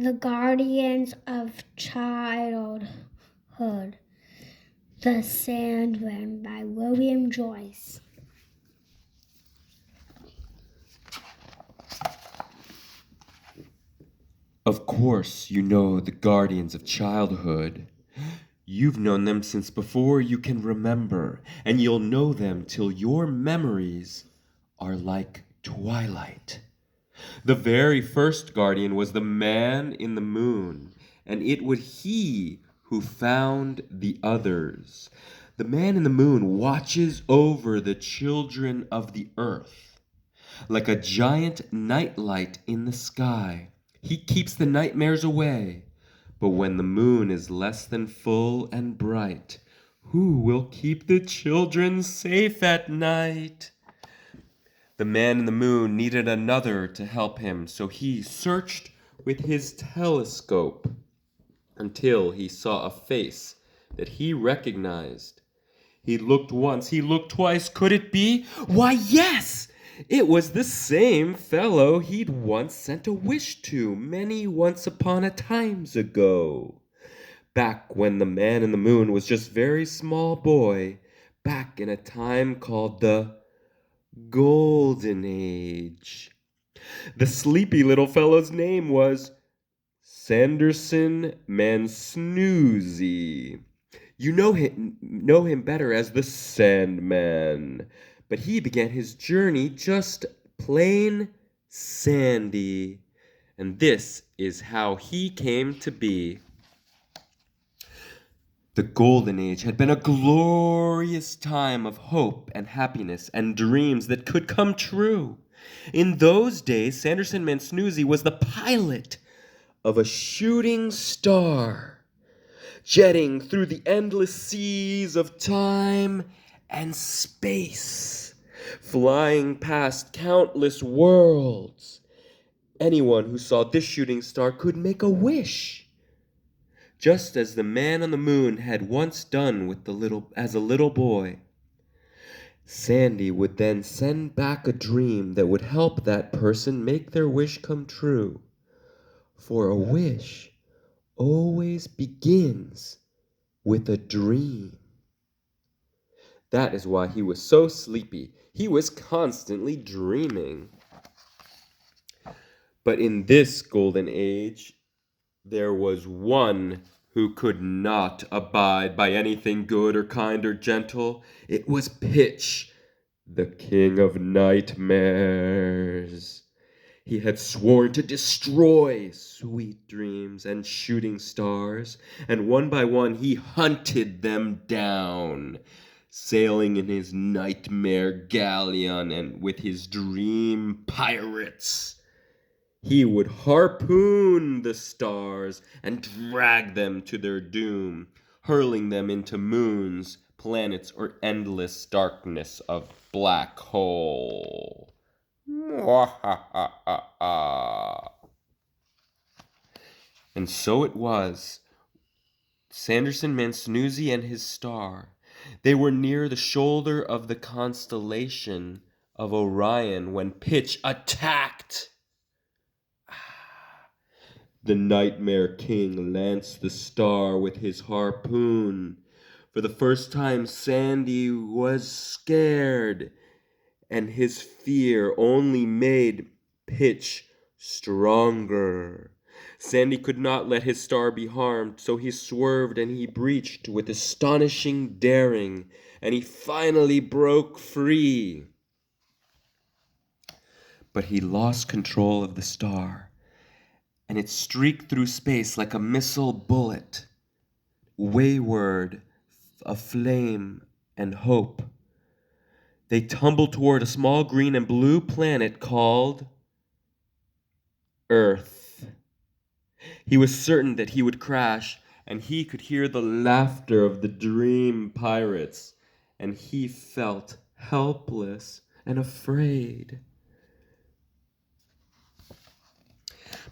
The Guardians of Childhood, The Sandman by William Joyce. Of course, you know the guardians of childhood. You've known them since before you can remember, and you'll know them till your memories are like twilight. The very first guardian was the man in the moon, and it was he who found the others. The man in the moon watches over the children of the earth. Like a giant nightlight in the sky, he keeps the nightmares away. But when the moon is less than full and bright, who will keep the children safe at night? The man in the moon needed another to help him, so he searched with his telescope until he saw a face that he recognized. He looked once, he looked twice. Could it be? Why, yes! It was the same fellow he'd once sent a wish to many once upon a times ago. Back when the man in the moon was just very small boy, back in a time called the Golden Age. The sleepy little fellow's name was Sanderson Mansnoozy. You know him better as the Sandman, but he began his journey just plain sandy, and this is how he came to be. The Golden Age had been a glorious time of hope and happiness and dreams that could come true. In those days, Sanderson Mansnoozy was the pilot of a shooting star, jetting through the endless seas of time and space, flying past countless worlds. Anyone who saw this shooting star could make a wish, just as the man on the moon had once done as a little boy. Sandy would then send back a dream that would help that person make their wish come true. For a wish always begins with a dream. That is why he was so sleepy. He was constantly dreaming. But in this golden age, there was one who could not abide by anything good or kind or gentle. It was Pitch, the king of nightmares. He had sworn to destroy sweet dreams and shooting stars, and one by one he hunted them down, sailing in his nightmare galleon and with his dream pirates. He would harpoon the stars and drag them to their doom, hurling them into moons, planets, or endless darkness of black hole. And so it was. Sanderson Mansnoozy and his star. They were near the shoulder of the constellation of Orion when Pitch attacked. The Nightmare King lanced the star with his harpoon. For the first time, Sandy was scared, and his fear only made Pitch stronger. Sandy could not let his star be harmed, so he swerved and he breached with astonishing daring, and he finally broke free. But he lost control of the star, and it streaked through space like a missile bullet, wayward of flame and hope. They tumbled toward a small green and blue planet called Earth. He was certain that he would crash, and he could hear the laughter of the dream pirates, and he felt helpless and afraid.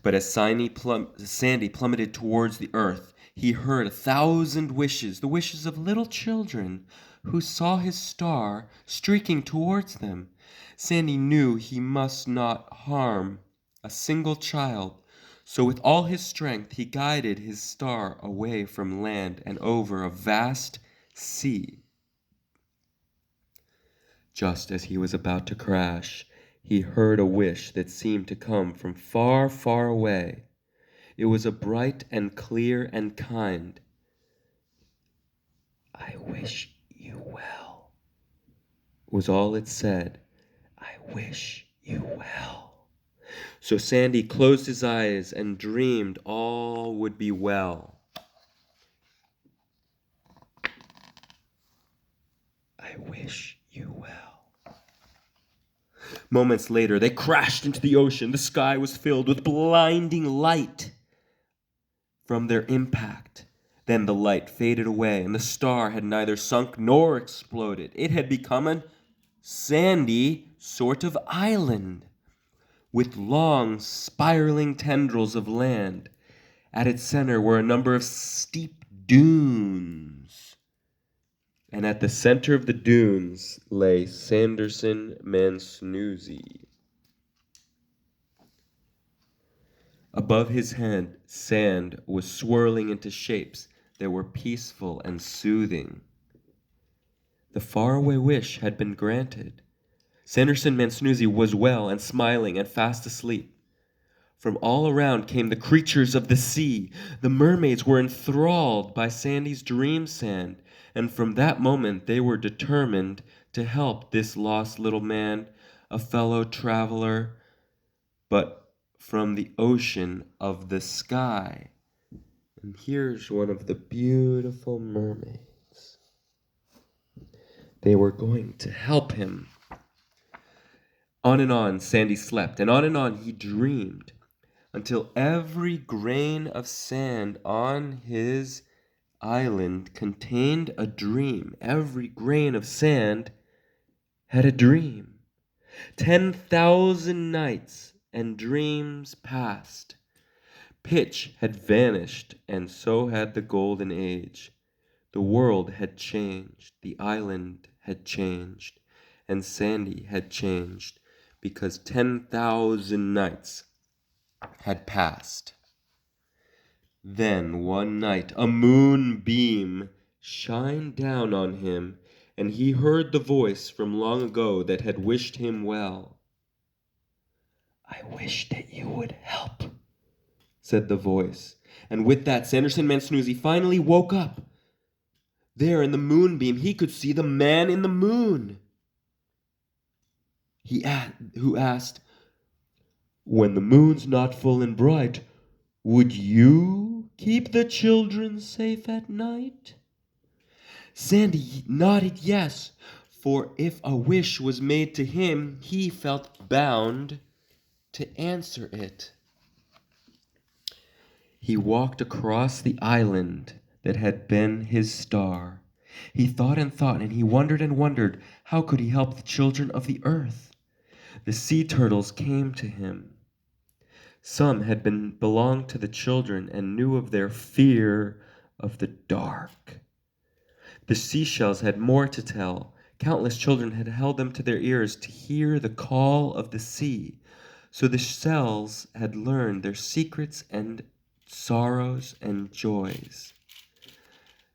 But as Sandy plummeted towards the earth, he heard 1,000 wishes, the wishes of little children who saw his star streaking towards them. Sandy knew he must not harm a single child, So with all his strength he guided his star away from land and over a vast sea. Just as he was about to crash, he heard a wish that seemed to come from far, far away. It was a bright and clear and kind. "I wish you well," was all it said. "I wish you well." So Sandy closed his eyes and dreamed all would be well. "I wish you well." Moments later, they crashed into the ocean. The sky was filled with blinding light from their impact. Then the light faded away, and the star had neither sunk nor exploded. It had become a sandy sort of island with long, spiraling tendrils of land. At its center were a number of steep dunes. And at the center of the dunes lay Sandman. Above his head, sand was swirling into shapes that were peaceful and soothing. The faraway wish had been granted. Sandman was well and smiling and fast asleep. From all around came the creatures of the sea. The mermaids were enthralled by Sandy's dream sand, and from that moment they were determined to help this lost little man, a fellow traveler, but from the ocean of the sky. And here's one of the beautiful mermaids. They were going to help him. On and on Sandy slept, and on he dreamed, until every grain of sand on his island contained a dream. Every grain of sand had a dream. 10,000 nights and dreams passed. Pitch had vanished, and so had the golden age. The world had changed, the island had changed, and Sandy had changed, because 10,000 nights had passed. Then one night a moonbeam shined down on him, and he heard the voice from long ago that had wished him well. "I wish that you would help," said the voice. And with that, Sanderson finally woke up. There in the moonbeam, he could see the man in the moon. Who asked, "When the moon's not full and bright, would you keep the children safe at night?" Sandy nodded yes, for if a wish was made to him, he felt bound to answer it. He walked across the island that had been his star. He thought, and he wondered and wondered, how could he help the children of the earth? The sea turtles came to him. Some had belonged to the children and knew of their fear of the dark. The seashells had more to tell. Countless children had held them to their ears to hear the call of the sea. So the shells had learned their secrets and sorrows and joys.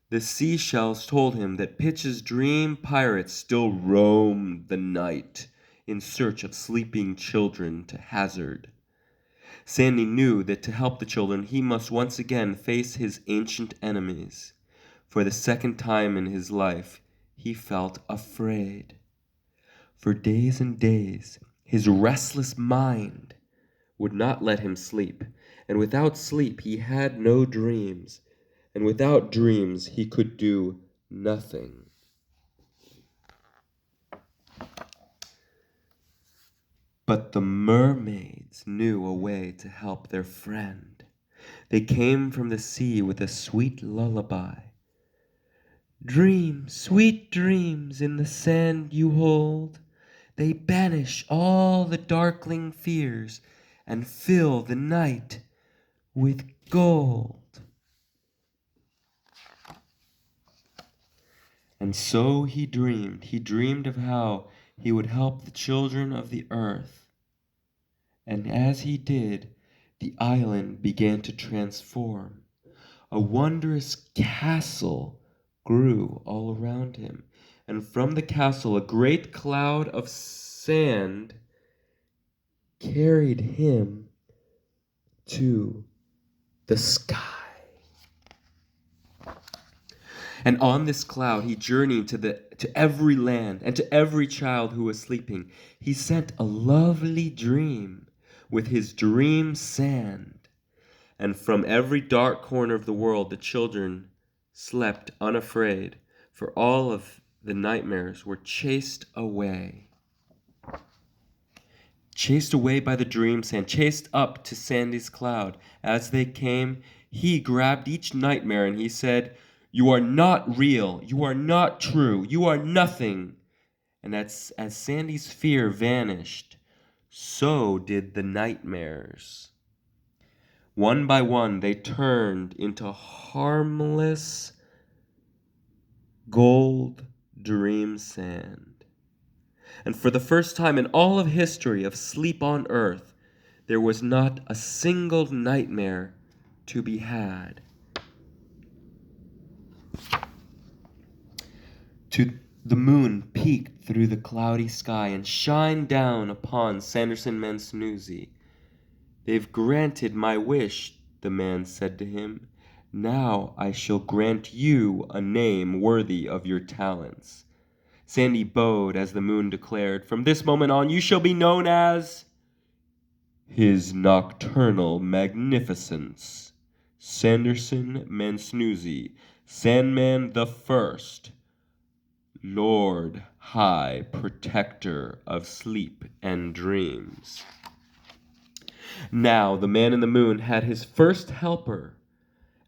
The seashells told him that Pitch's dream pirates still roamed the night in search of sleeping children to hazard. Sandy knew that to help the children he must once again face his ancient enemies. For the second time in his life, he felt afraid. For days and days, his restless mind would not let him sleep, and without sleep he had no dreams, and without dreams he could do nothing. But the mermaids knew a way to help their friend. They came from the sea with a sweet lullaby. "Dream sweet dreams in the sand you hold. They banish all the darkling fears and fill the night with gold." And so he dreamed. He dreamed of how he would help the children of the earth. And as he did, the island began to transform. A wondrous castle grew all around him, and from the castle a great cloud of sand carried him to the sky. And on this cloud he journeyed to every land and to every child who was sleeping. He sent a lovely dream with his dream sand. And from every dark corner of the world the children slept unafraid, for all of the nightmares were chased away. Chased away by the dream sand, chased up to Sandy's cloud. As they came, he grabbed each nightmare and he said, "You are not real. You are not true. You are nothing." And as Sandy's fear vanished, so did the nightmares. One by one, they turned into harmless gold dream sand. And for the first time in all of history of sleep on Earth, there was not a single nightmare to be had. The moon peeked through the cloudy sky and shined down upon Sanderson Mansnoozy. "They've granted my wish," the man said to him. "Now I shall grant you a name worthy of your talents." Sandy bowed as the moon declared, "From this moment on you shall be known as His Nocturnal Magnificence, Sanderson Mansnoozy, Sandman the First, Lord High Protector of Sleep and Dreams." Now the man in the moon had his first helper,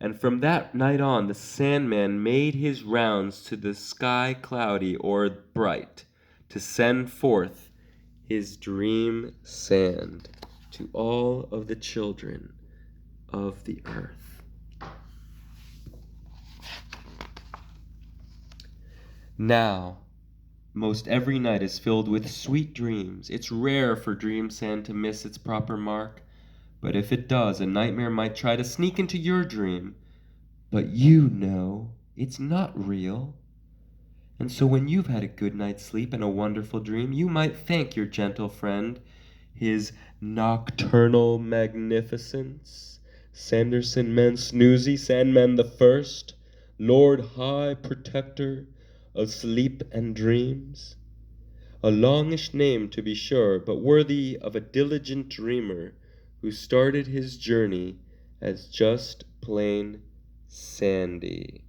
and from that night on the Sandman made his rounds to the sky cloudy or bright, to send forth his dream sand to all of the children of the earth. Now, most every night is filled with sweet dreams. It's rare for dream sand to miss its proper mark, but if it does, a nightmare might try to sneak into your dream. But you know it's not real. And so when you've had a good night's sleep and a wonderful dream, you might thank your gentle friend, His Nocturnal Magnificence, Sanderson Mansnoozy, Sandman the First, Lord High Protector of Sleep and Dreams. A longish name, to be sure, but worthy of a diligent dreamer who started his journey as just plain Sandy.